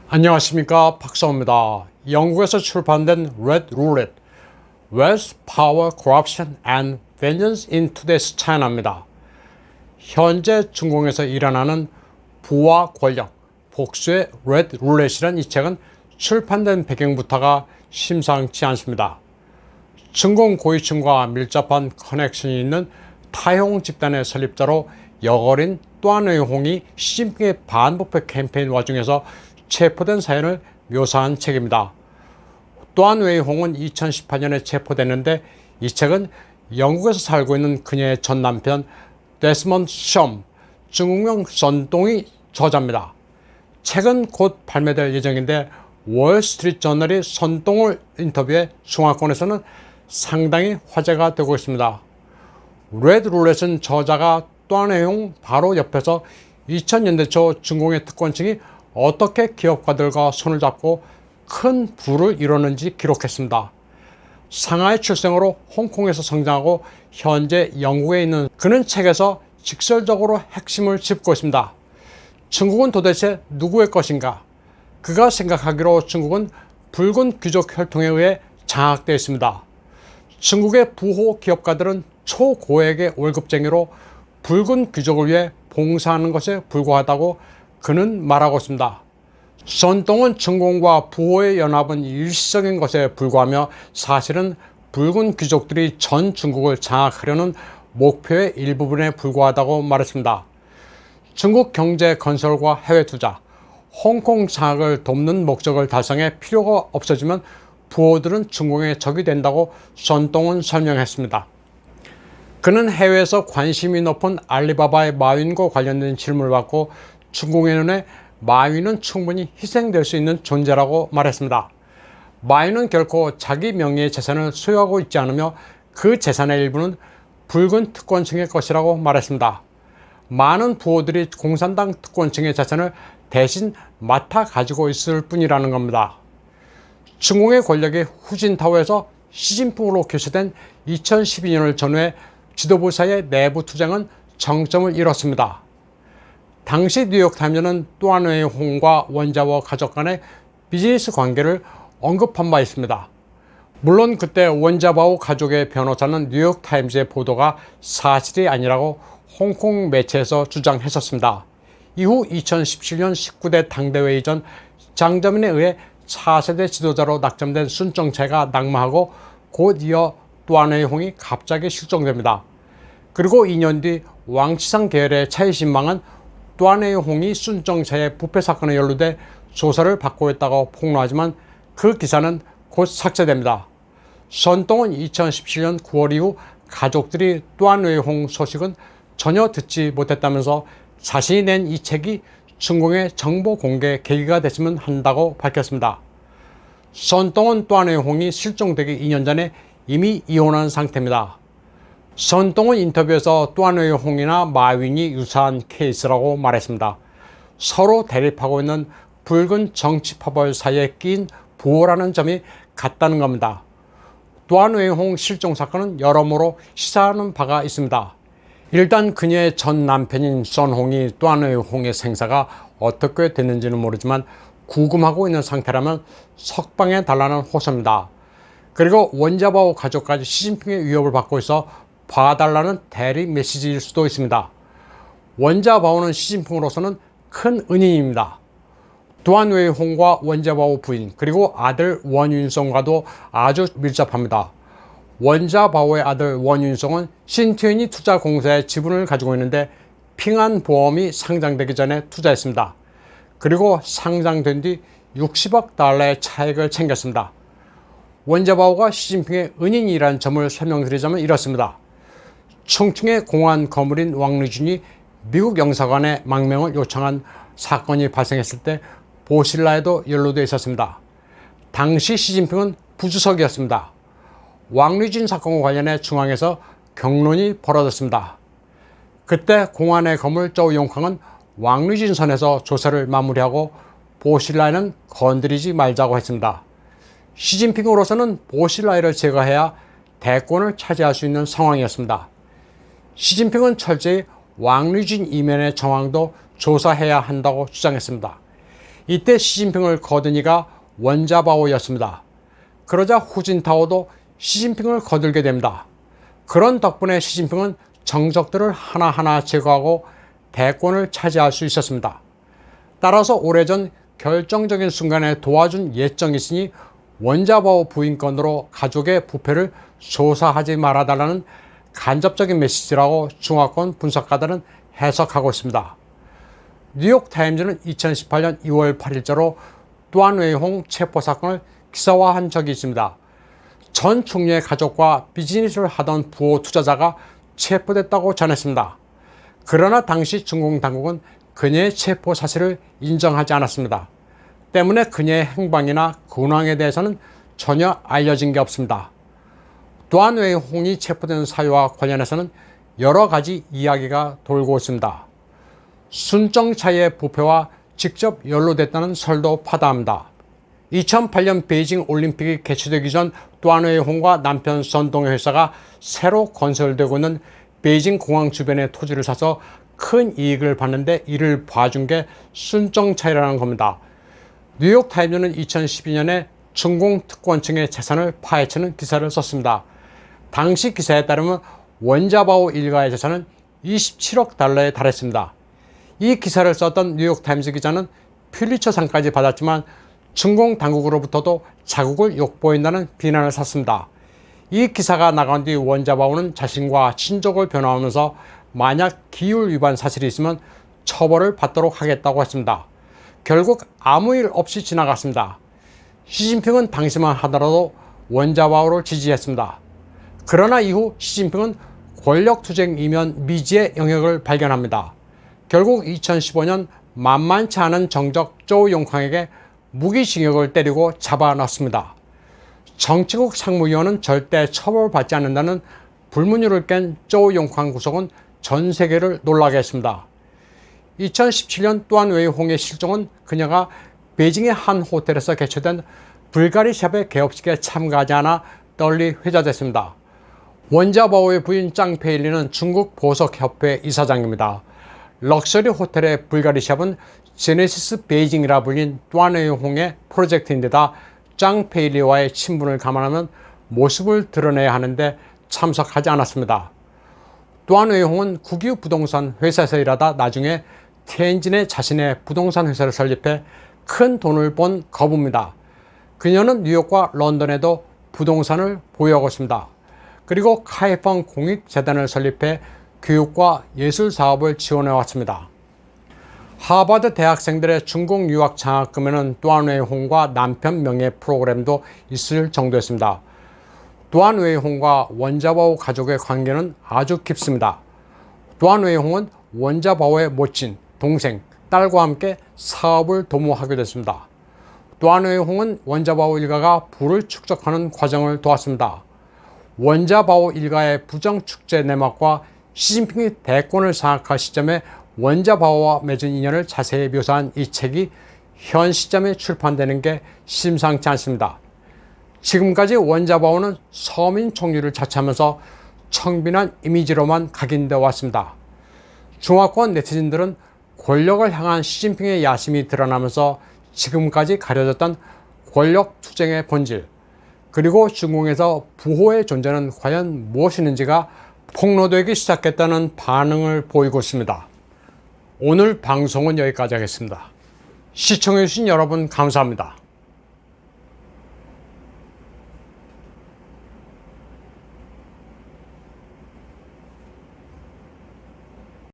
안녕하십니까, 박사호입니다. 영국에서 출판된 Red Roulette: Wealth, Power, Corruption and Vengeance in Today's China입니다. 현재 중공에서 일어나는 부와 권력, 복수의 Red Roulette이라는 이 책은 출판된 배경부터가 심상치 않습니다. 중공 고위층과 밀접한 커넥션이 있는 타용 집단의 설립자로 여걸인 또안웨이홍이 시진핑의 반부패 캠페인 와중에서 체포된 사연을 묘사한 책입니다. 또안웨이홍은 2018년에 체포됐는데 이 책은 영국에서 살고 있는 그녀의 전 남편 데스먼드 솨, 중국명 선동이 저자입니다. 책은 곧 발매될 예정인데 월스트리트 저널이 선동을 인터뷰해 중화권에서는 상당히 화제가 되고 있습니다. 레드 룰렛은 저자가 또안웨이홍 바로 옆에서 2000년대 초 중공의 특권층이 어떻게 기업가들과 손을 잡고 큰 부를 이뤘는지 기록했습니다. 상하이 출생으로 홍콩에서 성장하고 현재 영국에 있는 그는 책에서 직설적으로 핵심을 짚고 있습니다. 중국은 도대체 누구의 것인가? 그가 생각하기로 중국은 붉은 귀족 혈통에 의해 장악되어 있습니다. 중국의 부호 기업가들은 초고액의 월급쟁이로 붉은 귀족을 위해 봉사하는 것에 불과하다고 그는 말하고 있습니다. 선동은 중공과 부호의 연합은 일시적인 것에 불과하며 사실은 붉은 귀족들이 전 중국을 장악하려는 목표의 일부분에 불과하다고 말했습니다. 중국 경제 건설과 해외 투자, 홍콩 장악을 돕는 목적을 달성해 필요가 없어지면 부호들은 중공의 적이 된다고 선동은 설명했습니다. 그는 해외에서 관심이 높은 알리바바의 마윈과 관련된 질문을 받고 중공의 눈에 마윈은 충분히 희생될 수 있는 존재라고 말했습니다. 마윈은 결코 자기 명의의 재산을 소유하고 있지 않으며 그 재산의 일부는 붉은 특권층의 것이라고 말했습니다. 많은 부호들이 공산당 특권층의 재산을 대신 맡아 가지고 있을 뿐이라는 겁니다. 중공의 권력이 후진타오에서 시진핑으로 교체된 2012년을 전후해 지도부 사이의 내부 투쟁은 정점을 잃었습니다. 당시 뉴욕타임즈는 또안웨이홍과 원자와 가족 간의 비즈니스 관계를 언급한 바 있습니다. 물론 그때 원자바오 가족의 변호사는 뉴욕타임즈의 보도가 사실이 아니라고 홍콩 매체에서 주장했었습니다. 이후 2017년 19대 당대회의 전 장저민에 의해 차세대 지도자로 낙점된 순정차가 낙마하고 곧 이어 또안웨이홍이 갑자기 실종됩니다. 그리고 2년 뒤 왕치상 계열의 차이신망은 또안웨이홍이 순정차의 부패 사건에 연루돼 조사를 받고 있다고 폭로하지만 그 기사는 곧 삭제됩니다. 선동은 2017년 9월 이후 가족들이 또안웨이홍 소식은 전혀 듣지 못했다면서 자신이 낸 이 책이 중공의 정보 공개 계기가 됐으면 한다고 밝혔습니다. 선동은 또안웨이홍이 실종되기 2년 전에 이미 이혼한 상태입니다. 선동은 인터뷰에서 또안웨이홍이나 마윈이 유사한 케이스라고 말했습니다. 서로 대립하고 있는 붉은 정치 파벌 사이에 끼인 부호라는 점이 같다는 겁니다. 또안웨이홍 실종 사건은 여러모로 시사하는 바가 있습니다. 일단 그녀의 전 남편인 선홍이 또안웨이홍의 생사가 어떻게 됐는지는 모르지만 구금하고 있는 상태라면 석방해 달라는 호소입니다. 그리고 원자바오 가족까지 시진핑의 위협을 받고 있어 봐달라는 대리 메시지일 수도 있습니다. 원자바오는 시진핑으로서는 큰 은인입니다. 또안웨이홍과 원자바오 부인 그리고 아들 원윤성과도 아주 밀접합니다. 원자바오의 아들 원윤성은 신트윈이 투자공사의 지분을 가지고 있는데 핑안보험이 상장되기 전에 투자했습니다. 그리고 상장된 뒤 60억 달러의 차익을 챙겼습니다. 원자바오가 시진핑의 은인이라는 점을 설명드리자면 이렇습니다. 충칭의 공안 거물인 왕리준이 미국 영사관에 망명을 요청한 사건이 발생했을 때 보실라에도 연루되어 있었습니다. 당시 시진핑은 부주석이었습니다. 왕리준 사건과 관련해 중앙에서 경론이 벌어졌습니다. 그때 공안의 거물 쪼용캉은 왕리준 선에서 조사를 마무리하고 보실라에는 건드리지 말자고 했습니다. 시진핑으로서는 보실라이를 제거해야 대권을 차지할 수 있는 상황이었습니다. 시진핑은 철저히 왕리준 이면의 정황도 조사해야 한다고 주장했습니다. 이때 시진핑을 거둔 이가 원자바오였습니다. 그러자 후진타오도 시진핑을 거들게 됩니다. 그런 덕분에 시진핑은 정적들을 하나하나 제거하고 대권을 차지할 수 있었습니다. 따라서 오래전 결정적인 순간에 도와준 예정이 있으니 원자바오 부인권으로 가족의 부패를 조사하지 말아달라는 간접적인 메시지라고 중화권 분석가들은 해석하고 있습니다. 뉴욕타임즈는 2018년 2월 8일자로 또한웨이홍 체포 사건을 기사화한 적이 있습니다. 전 총리의 가족과 비즈니스를 하던 부호 투자자가 체포됐다고 전했습니다. 그러나 당시 중공 당국은 그녀의 체포 사실을 인정하지 않았습니다. 때문에 그녀의 행방이나 근황에 대해서는 전혀 알려진 게 없습니다. 또한웨이홍이 체포된 사유와 관련해서는 여러 가지 이야기가 돌고 있습니다. 순정차의 부패와 직접 연루됐다는 설도 파다합니다. 2008년 베이징 올림픽이 개최되기 전 또한웨이홍과 남편 선동의 회사가 새로 건설되고 있는 베이징 공항 주변의 토지를 사서 큰 이익을 받는데 이를 봐준 게 순정차이라는 겁니다. 뉴욕타임즈는 2012년에 중공 특권층의 재산을 파헤치는 기사를 썼습니다. 당시 기사에 따르면 원자바오 일가의 재산은 27억 달러에 달했습니다. 이 기사를 썼던 뉴욕타임즈 기자는 퓰리처상까지 받았지만 중공 당국으로부터도 자국을 욕보인다는 비난을 샀습니다. 이 기사가 나간 뒤 원자바오는 자신과 친족을 변호하면서 만약 기율 위반 사실이 있으면 처벌을 받도록 하겠다고 했습니다. 결국 아무 일 없이 지나갔습니다. 시진핑은 당시만 하더라도 원자바오를 지지했습니다. 그러나 이후 시진핑은 권력투쟁 이면 미지의 영역을 발견합니다. 결국 2015년 만만치 않은 정적 조용캉에게 무기징역을 때리고 잡아놨습니다. 정치국 상무위원은 절대 처벌받지 않는다는 불문율을 깬 조용캉 구속은 전 세계를 놀라게 했습니다. 2017년 또한웨이홍의 실종은 그녀가 베이징의 한 호텔에서 개최된 불가리샵의 개업식에 참가하지 않아 널리 회자됐습니다. 원자바오의 부인 짱페일리는 중국 보석협회 이사장입니다. 럭셔리 호텔의 불가리샵은 제네시스 베이징이라 불린 또한웨이홍의 프로젝트인데다 짱페일리와의 친분을 감안하면 모습을 드러내야 하는데 참석하지 않았습니다. 또한웨이홍은 국유 부동산 회사에서 일하다 나중에 티엔진에 자신의 부동산 회사를 설립해 큰 돈을 번 거부입니다. 그녀는 뉴욕과 런던에도 부동산을 보유하고 있습니다. 그리고 카이펑 공익재단을 설립해 교육과 예술 사업을 지원해 왔습니다. 하버드 대학생들의 중국 유학 장학금에는 또한웨이홍과 남편 명예 프로그램도 있을 정도였습니다. 또한웨이홍과 원자바오 가족의 관계는 아주 깊습니다. 또한웨이홍은 원자바오의 모친, 동생, 딸과 함께 사업을 도모하게 됐습니다. 또한웨이홍은 원자바오 일가가 부를 축적하는 과정을 도왔습니다. 원자바오 일가의 부정축제 내막과 시진핑이 대권을 장악할 시점에 원자바오와 맺은 인연을 자세히 묘사한 이 책이 현 시점에 출판되는 게 심상치 않습니다. 지금까지 원자바오는 서민 총리를 자처하면서 청빈한 이미지로만 각인되어 왔습니다. 중화권 네티즌들은 권력을 향한 시진핑의 야심이 드러나면서 지금까지 가려졌던 권력 투쟁의 본질, 그리고 중공에서 부호의 존재는 과연 무엇이는지가 폭로되기 시작했다는 반응을 보이고 있습니다. 오늘 방송은 여기까지 하겠습니다. 시청해주신 여러분 감사합니다.